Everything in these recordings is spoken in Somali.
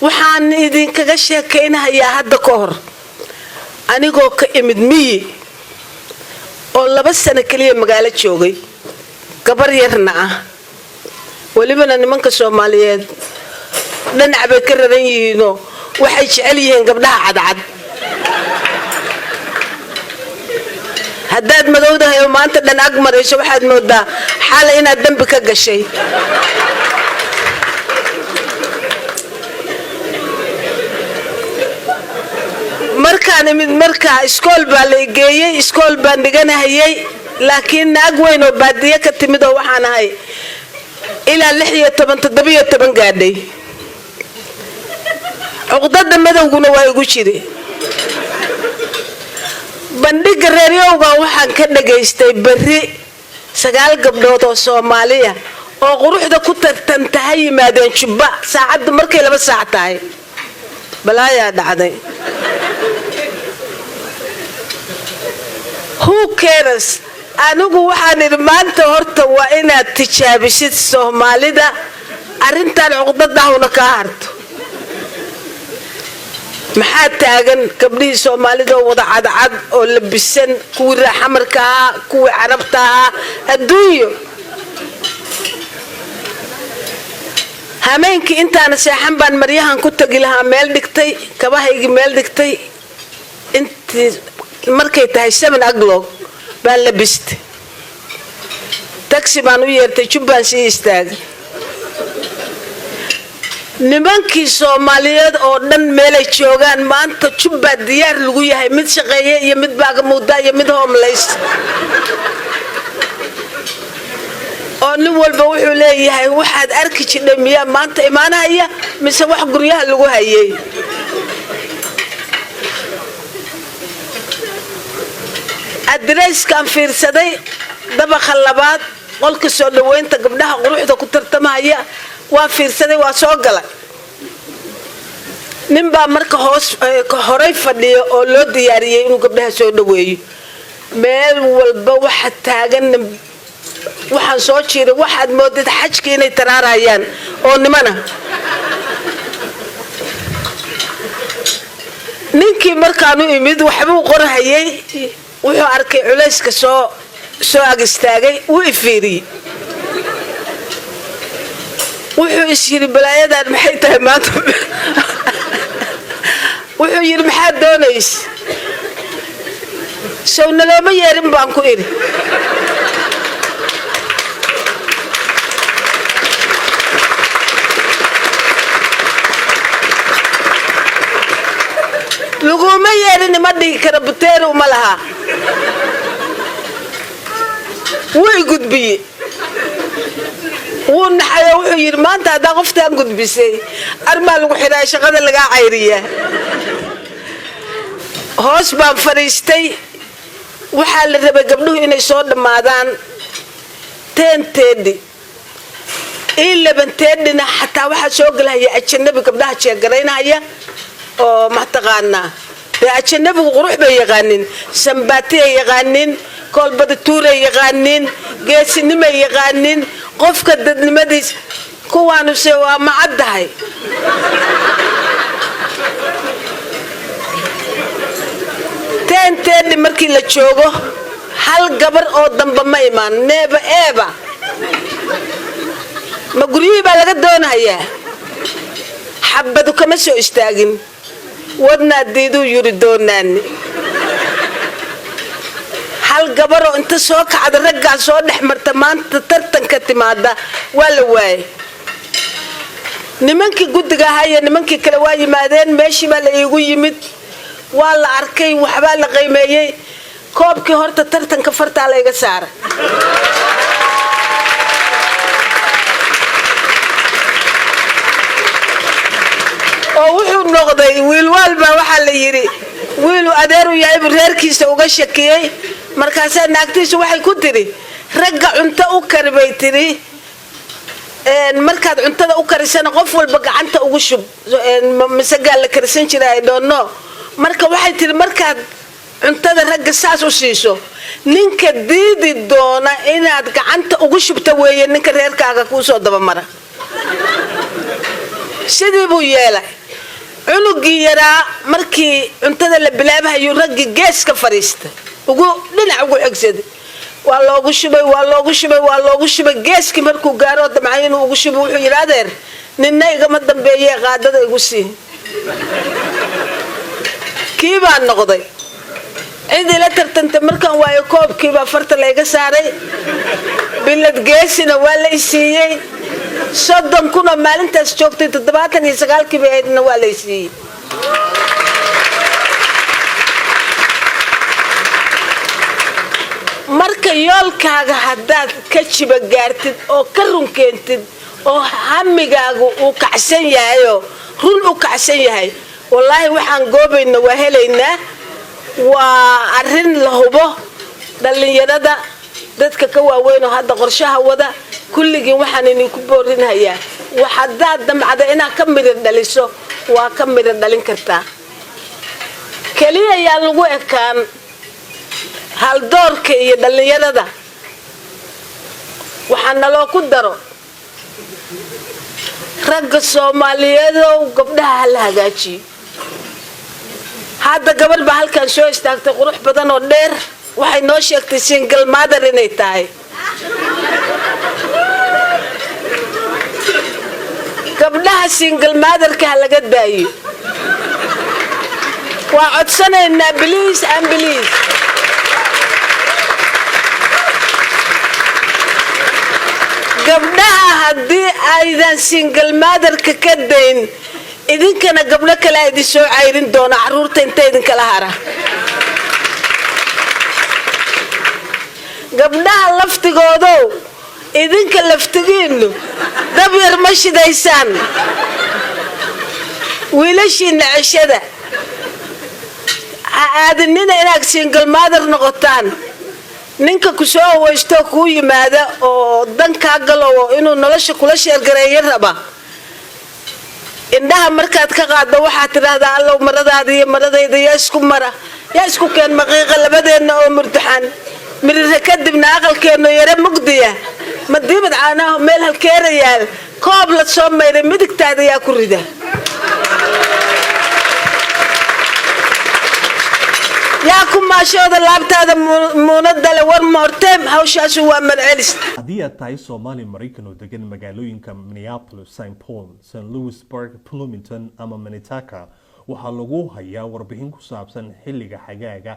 waxaan idinkaga sheekaynayaa hadda ka hor anigoo ka imid miyi oo 2 sano kaliya magaalo joogay gabar yarna ah walibana nimanka Soomaaliyeed dhinac bay ka raran yihiin waxay jecel yihiin gabdhaha cadcad haddaad madowdahay oo maanta dhan ag marayso waxaad moodaa xal inaad dambi ka gashay markaan imid markaa iskool baa la geeyay iskool baan dhiganahayay laakiin naag weyn oo baadiye ka timid oo waxaan ahay ilaa 17 gaadhay uqdada madowguna waa igu jiray bandhiga reeriyowga waxaan ka dhageystay bari 9 gabdhood oo Soomaaliya oo quruxda ku tartantahay yimaadeen Jubba saacad markay 2 saac tahay balaaya dhacday who cares anigu waxaan maanta horta waa inaad tijaabisid Soomaalida arintan uqdadahuna ka harto maxaa taagan gabdhihii Soomaalida wada cadcad oo labisan kuwii raaxamarka ah kuwii carabta ah adduunyo hameenkii intaan seexan baan maryahan ku tagi lahaa meel dhigtay kabahaygi meel dhigtay intii markay tahay 7 o'clock baan labistay taxi baan u yeertay Jubbaan si istaagay nimankii Soomaaliyeed oo dhan meelay joogaan maanta Jubba diyaar lagu yahay mid shaqeeye iyo mid baaga muuda iyo mid homeless oo nin walba wuxuu leeyahay waxaad arki jidhay miya maanta imaanaya mise wax guryaha lagu hayay adreeskan fiirsaday dabaqa labaad qolka soo dhaweynta gabdhaha quruxda ku tartamaya waa fiirsaday waa soo galay nin baa marka horay fadhiyo oo loo diyaariyay inuu gabdhaha soo dhaweeyo meel walba waxa taagan waxaan soo jiiray waxaad moodid xajka inay taraarayaan oo nimana ninkii markaan u imid waxbuu qorahayay wuxuu arkay culayska soo ag istaagay wuu ifiiriyay wuxuu isiri balaayadan maxay tahay maanta wuxuu yiri maxaa doonays soo nalooma yeerin baan ku iri laguma yeerin ma dhigi kara buteero ma laha way gudbiyay ونحيا وحير ما أنت هذا قفتان قد بسي أرمال وحيرا شغادة لقا عيرية هوس باب فريستي وحال الربا قبلوه إني صود مادان تيدي إلا بنتيدنا حتى واحد شوق لها يأتشنبي قبلها تشيقرين هيا أو محتقانا يأتشنبي وغروح بي يغانين سنباتي يغانين كل بدتورة يغانين قيسي نما يغانين قفك الدنمديس كوانو سوا معدهاي تين مركي لتشوغو هل قبر او دنبا ما ايمان نيبا ايبا ما قريبا لقد دون هيا حبدو كمسو اشتاقين ودنا ديدو يريدوناني hal gabaro inta soo kacda ragga soo dhaxmarta maanta tartanka timaada wala way nimankii gudiga haya nimankii kale waa yimaadeen meeshii baa la iigu yimid waa la arkay waxba la qiimeeyay koobkii horta tartanka farta la iga saaray oo wuxuu noqday wiil walba waxa la yiri wiil adeeru yahay reerkiisa uga shakiyay markaas naagtiisu waxay ku tiri ragga cunto u karbay tiri markaad cuntada u karisana qof walba gacanta ugu shub misaga la karsan jiray doono marka waxay tiri markaad cuntada ragga saas u siiso ninka diidi doona inaad gacanta ugu shubta weeye ninka reerkaaga ku soo daba mara sidii buu yeelay cunugii yaraa markii cuntada la bilaabayo raggi geeska fariista ugu dhinac ugu xigsaday waa loogu shubay geeski markuu gaaro damcay inuu ugu shubo wuxuu yiraahdeen ninna igama dambeeyay qaadada igu sii kii baa noqday cidii la tartantay markan waayo koobkii baa farta laga saaray bilad geesina waa la isiiyay 30 kuna maalintaas joogtay 79 kii baydna waa la isiiyay marka yoolkaaga hadaad ka jiba gaartid oo ka run keentid oo hamigaagu uu kacsan yahay run u kacsan yahay wallahi waxaan goobayna waa helaynaa waa arin la hubo dhalinyarada dadka ka waaweyn oo hadda qorshaha wada kulligii waxaan idinku boorinayaa waxaad damcada inaad ka mid dhaliso waa ka mid dhalin kartaa kaliya yaa lagu ekaan hal doorka iyo dhalinyarada waxaana loo ku daro ragga Soomaaliyeed oo gabdhaha la hagaajiyo hadda gabar baa halkan soo istaagtay qurux badan oo dheer waxay noo sheegtay single mother inay tahay gabdhaha single mother ka laga daayo waa codsanaynaa please and please gabdhaha haddii aydan single mother ka dayn idinkana gabdho kale ay soo cayrin doona caruurta inta idin kala hara gabdhaha laftigoodo idinka laftigiinu dab yar ma shidaysaan wiilashiina cishada aadinina inaad single mother noqotaan ninka ku soo waysto ku yimaada oo danka galo inuu nolosha kula sheergareeyo raba indhaha markaad ka qaado waxaad tiraahdaa allow maradaada iyo maradayda yaa isku keen maqiiqa labadeena oo murtaxan mirira kadibna aqalkeenu yare mugdiya madibad caanaha meel halkeerayaal koob la soo mayray midigtaada yaa ku rida yaa ku maashooda laabtaada muunadale war moorteem hawshaas waa marcelis haddii aad tahay Soomaali Mareykan oo degan magaalooyinka Minneapolis, St. Paul, St. Louisburg, Bloomington ama Minnetonka waxaa lagu hayaa warbixin ku saabsan xilliga xagaaga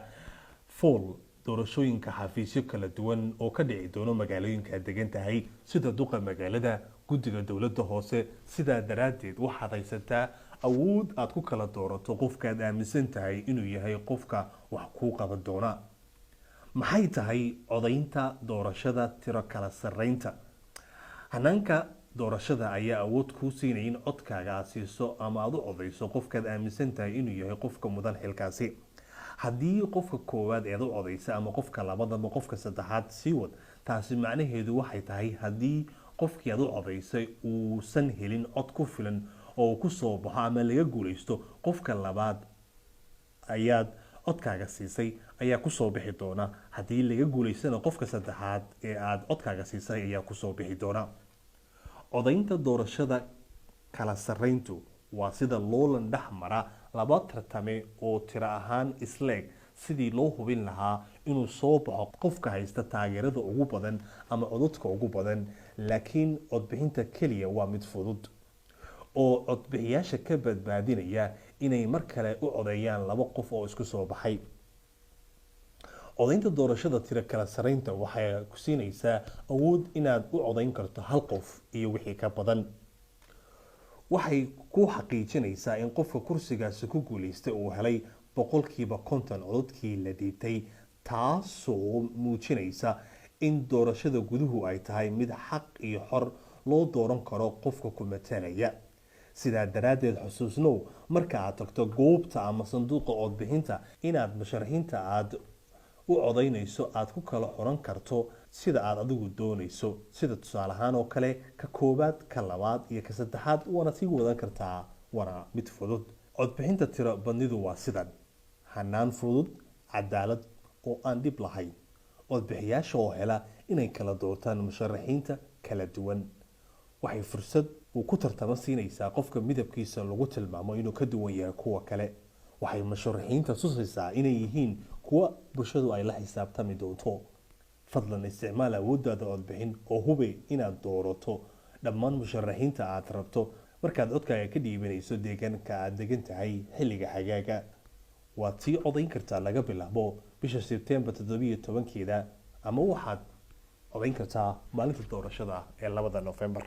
fall doorashooyinka xafiisyo kala duwan oo ka dhici doona magaalooyinka aad degan tahay sida duqa magaalada guddiga dowladda hoose sidaa daraadeed waxaad haysataa awood aad ku kala doorato qofka aad aaminsan tahay inuu yahay qofka wax ku qaban doona maxay tahay codaynta doorashada tiro kala sareynta hanaanka doorashada ayaa awood ku siinaya in codkaaga aad siiso ama aad u codayso qofka aad aaminsan tahay inuu yahay qofka mudan xilkaasi haddii qofka koowaad aad u codaysa ama qofka labaad ama qofka saddexaad sii wad taasi macnaheedu waxay tahay haddii qofkii aad u codaysay uusan helin cod ku filan oo ku soo baxo ama laga guuleysto qofka labaad ayaad codkaaga siisay ayaa ku soo bixi doona haddii laga guuleysana qofka saddexaad ee aad codkaaga siisay ayaa ku soo bixi doona codaynta doorashada kala sareyntu waa sida loolan dhexmara laba tartame oo tiro ahaan isleeg sidii loo hubin lahaa inuu soo baxo qofka haysta taageerada ugu badan ama codadka ugu badan laakiin codbixinta kaliya waa mid fudud oo codbixiyaasha ka badbaadinaya inay mar kale u codeeyaan laba qof oo isku soo baxay codaynta doorashada tiro kala sareynta waxay ku siinaysaa awood inaad u codayn karto hal qof iyo wixii ka badan waxay ku xaqiijinaysaa in qofka kursigaasi ku guuleystay uu helay 50% codadkii la dhiibtay taasoo muujinaysa in doorashada guduhu ay tahay mid xaq iyo xor loo dooran karo qofka ku matalaya sidaa daraadeed xusuusnow marka aad tagto goobta ama sanduuqa codbixinta inaad musharaxiinta aad u codaynayso aad ku kala xoran karto sida aad adigu doonayso sida tusaale ahaan oo kale ka koobaad ka labaad iyo ka saddexaad waana sii wadan kartaa wana mid fudud codbixinta tiro badnidu waa sidan hanaan fudud cadaalad oo aan dib lahayn codbixiyaasha oo hela inay kala doortaan musharaxiinta kala duwan waxay fursad uu ku tartamo siinaysaa qofka midabkiisa lagu tilmaamo inuu ka duwan yahay kuwa kale. waxay musharaxiinta tusaysaa inay yihiin kuwa bulshadu ay la xisaabtami doonto. fadlan isticmaal awooddaada codbixin oo hubi inaad doorato dhammaan musharaxiinta aad rabto markaad codkaaga ka dhiibanayso deegaanka aad degan tahay xilliga xagaaga. waad sii codayn kartaa laga bilaabo bisha Sebtembar 17 ama waxaad codayn kartaa maalinta doorashada ee 2 Noofembar.